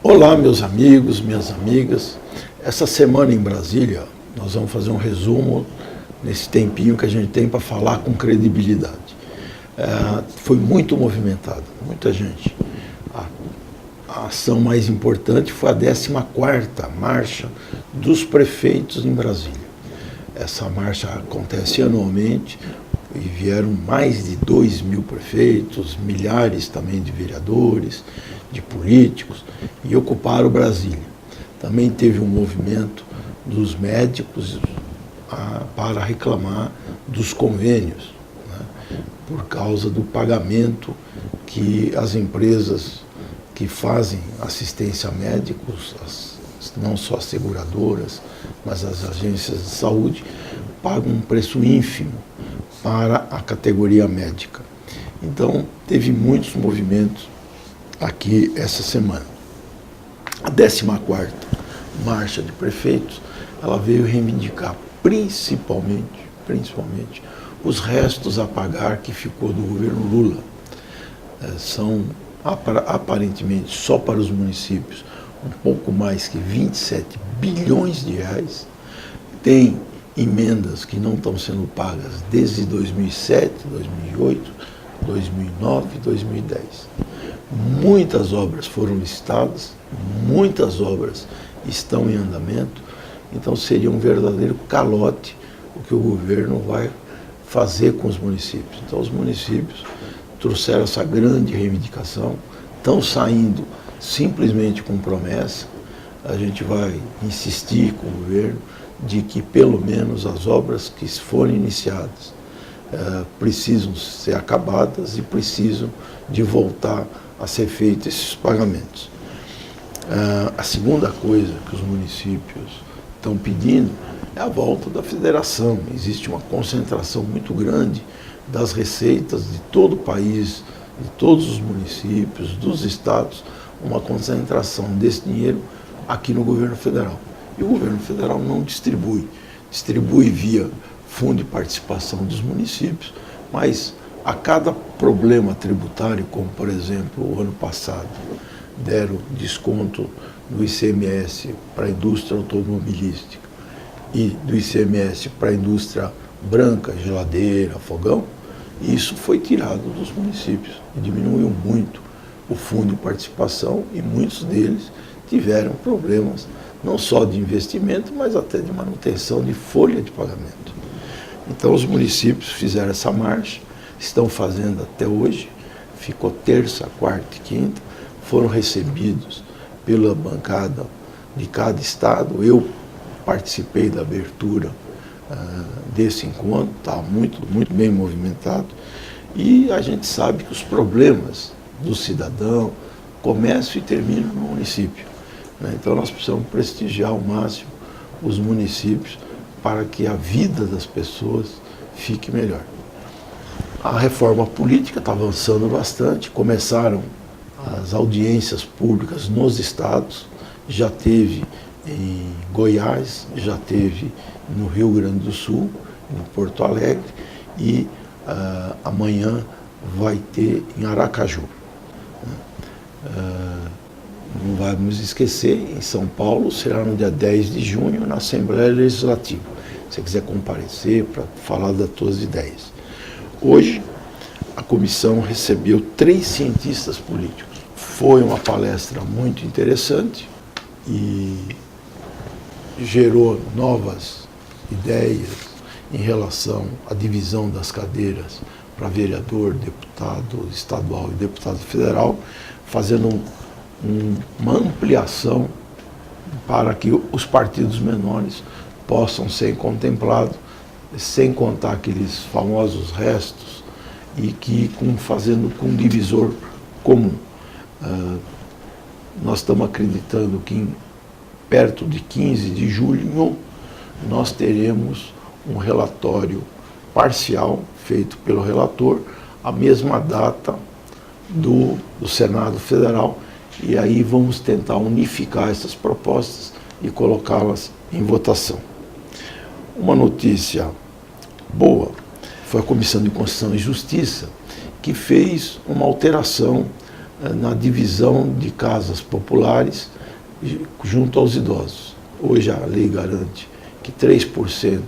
Olá, meus amigos, minhas amigas. Essa semana em Brasília, nós vamos fazer um resumo nesse tempinho que a gente tem para falar com credibilidade. Foi muito movimentado, muita gente. A ação mais importante foi a 14ª Marcha dos Prefeitos em Brasília. Essa marcha acontece anualmente e vieram mais de 2.000 prefeitos, milhares também de vereadores, de políticos, e ocuparam Brasília. Também teve um movimento dos médicos para reclamar dos convênios, né, por causa do pagamento que as empresas que fazem assistência a médicos, não só as seguradoras, mas as agências de saúde, pagam um preço ínfimo para a categoria médica. Então, teve muitos movimentos aqui essa semana. A 14ª Marcha de Prefeitos, ela veio reivindicar principalmente os restos a pagar que ficou do governo Lula. São aparentemente só para os municípios um pouco mais que 27 bilhões de reais. Tem emendas que não estão sendo pagas desde 2007, 2008, 2009 e 2010. Muitas obras foram licitadas, muitas obras estão em andamento, então seria um verdadeiro calote o que o governo vai fazer com os municípios. Então os municípios trouxeram essa grande reivindicação, estão saindo simplesmente com promessa. A gente vai insistir com o governo de que pelo menos as obras que forem iniciadas precisam ser acabadas e precisam de voltar a ser feitos esses pagamentos. A segunda coisa que os municípios estão pedindo é a volta da federação. Existe uma concentração muito grande das receitas de todo o país, de todos os municípios, dos estados, uma concentração desse dinheiro aqui no governo federal. E o governo federal não distribui via fundo de participação dos municípios, mas a cada problema tributário, como por exemplo o ano passado, deram desconto do ICMS para a indústria automobilística e do ICMS para a indústria branca, geladeira, fogão, isso foi tirado dos municípios e diminuiu muito o fundo de participação e muitos deles tiveram problemas não só de investimento, mas até de manutenção de folha de pagamento. Então os municípios fizeram essa marcha, estão fazendo até hoje, ficou terça, quarta e quinta, foram recebidos pela bancada de cada estado. Eu participei da abertura desse encontro, está muito bem movimentado, e a gente sabe que os problemas do cidadão começam e terminam no município, né? Então nós precisamos prestigiar ao máximo os municípios para que a vida das pessoas fique melhor. A reforma política está avançando bastante, começaram as audiências públicas nos estados, já teve em Goiás, já teve no Rio Grande do Sul, em Porto Alegre, e amanhã vai ter em Aracaju. Não vamos esquecer, em São Paulo será no dia 10 de junho, na Assembleia Legislativa. Se você quiser comparecer para falar das suas ideias. Hoje, a comissão recebeu 3 cientistas políticos. Foi uma palestra muito interessante e gerou novas ideias em relação à divisão das cadeiras para vereador, deputado estadual e deputado federal, fazendo uma ampliação para que os partidos menores possam ser contemplados, sem contar aqueles famosos restos, e que fazendo com um divisor comum. Nós estamos acreditando que perto de 15 de julho nós teremos um relatório parcial feito pelo relator, a mesma data do Senado Federal, e aí vamos tentar unificar essas propostas e colocá-las em votação. Uma notícia boa foi a Comissão de Constituição e Justiça, que fez uma alteração na divisão de casas populares junto aos idosos. Hoje a lei garante que 3%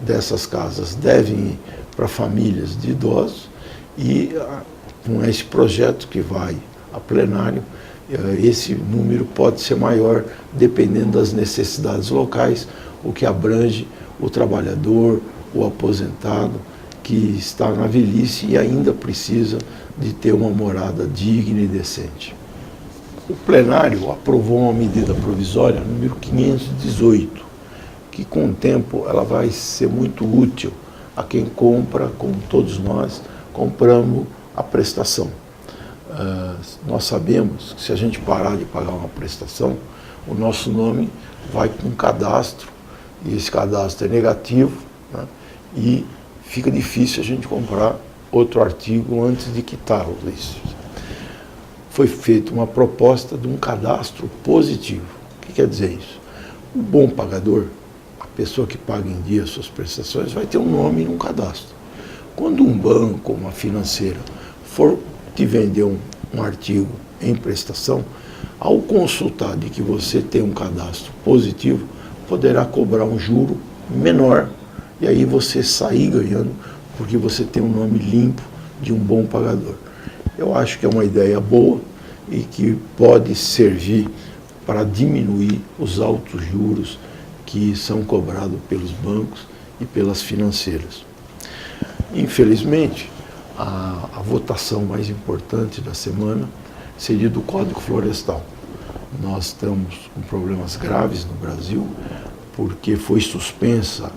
dessas casas devem ir para famílias de idosos, e com esse projeto que vai a plenário, esse número pode ser maior dependendo das necessidades locais, o que abrange o trabalhador, o aposentado, que está na velhice e ainda precisa de ter uma morada digna e decente. O plenário aprovou uma medida provisória número 518, que com o tempo ela vai ser muito útil a quem compra, como todos nós, compramos a prestação. Nós sabemos que se a gente parar de pagar uma prestação, o nosso nome vai para um cadastro, e esse cadastro é negativo, né, e fica difícil a gente comprar outro artigo antes de quitar o vício. Foi feita uma proposta de um cadastro positivo. O que quer dizer isso? O bom pagador, a pessoa que paga em dia as suas prestações, vai ter um nome num cadastro. Quando um banco, uma financeira, for te vender um artigo em prestação, ao consultar de que você tem um cadastro positivo, poderá cobrar um juro menor, e aí você sair ganhando, porque você tem um nome limpo de um bom pagador. Eu acho que é uma ideia boa e que pode servir para diminuir os altos juros que são cobrados pelos bancos e pelas financeiras. Infelizmente, a votação mais importante da semana seria do Código Florestal. Nós estamos com problemas graves no Brasil, porque foi suspensa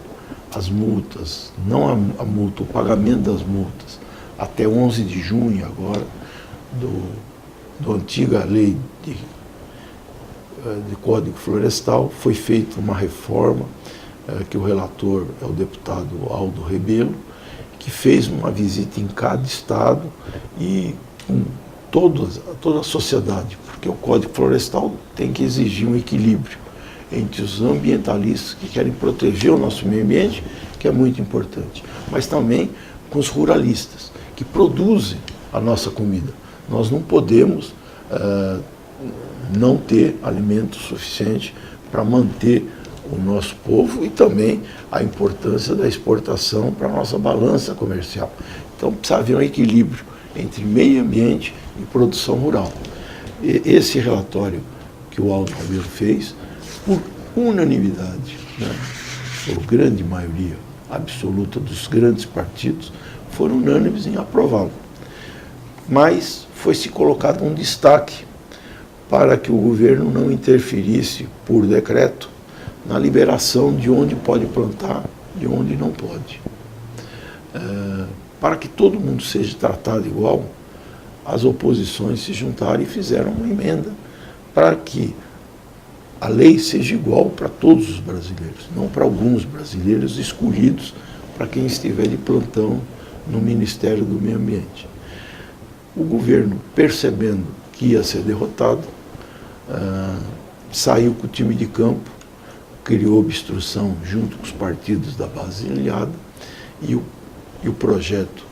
as multas, não a multa, o pagamento das multas, até 11 de junho agora, do antiga lei de Código Florestal. Foi feita uma reforma, que o relator é o deputado Aldo Rebelo, que fez uma visita em cada estado e com toda a sociedade, porque o Código Florestal tem que exigir um equilíbrio entre os ambientalistas que querem proteger o nosso meio ambiente, que é muito importante, mas também com os ruralistas, que produzem a nossa comida. Nós não podemos não ter alimento suficiente para manter o nosso povo, e também a importância da exportação para a nossa balança comercial. Então precisa haver um equilíbrio entre meio ambiente e produção rural. Esse relatório que o Aldo Rebelo fez, por unanimidade, né, por grande maioria absoluta dos grandes partidos, foram unânimes em aprová-lo. Mas foi se colocado um destaque para que o governo não interferisse por decreto na liberação de onde pode plantar, de onde não pode. Para que todo mundo seja tratado igual, as oposições se juntaram e fizeram uma emenda para que a lei seja igual para todos os brasileiros, não para alguns brasileiros escolhidos para quem estiver de plantão no Ministério do Meio Ambiente. O governo, percebendo que ia ser derrotado, saiu com o time de campo, criou obstrução junto com os partidos da base aliada, e o projeto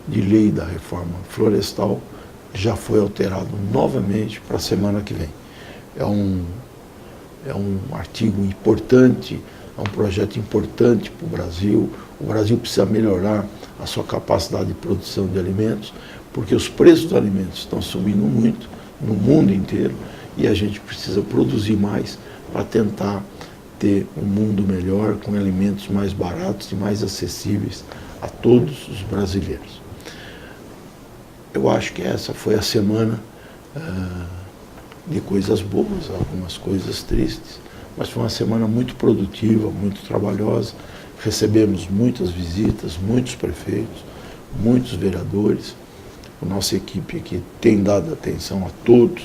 de lei da reforma florestal já foi alterado novamente para a semana que vem. É um artigo importante, é um projeto importante para o Brasil. O Brasil precisa melhorar a sua capacidade de produção de alimentos, porque os preços dos alimentos estão subindo muito no mundo inteiro, e a gente precisa produzir mais para tentar ter um mundo melhor, com alimentos mais baratos e mais acessíveis a todos os brasileiros. Eu acho que essa foi a semana de coisas boas, algumas coisas tristes, mas foi uma semana muito produtiva, muito trabalhosa. Recebemos muitas visitas, muitos prefeitos, muitos vereadores. A nossa equipe aqui tem dado atenção a todos,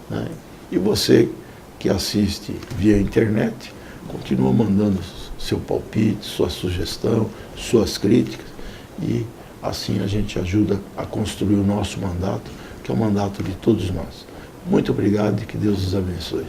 né? E você que assiste via internet, continua mandando seu palpite, sua sugestão, suas críticas, e assim a gente ajuda a construir o nosso mandato, que é o mandato de todos nós. Muito obrigado e que Deus os abençoe.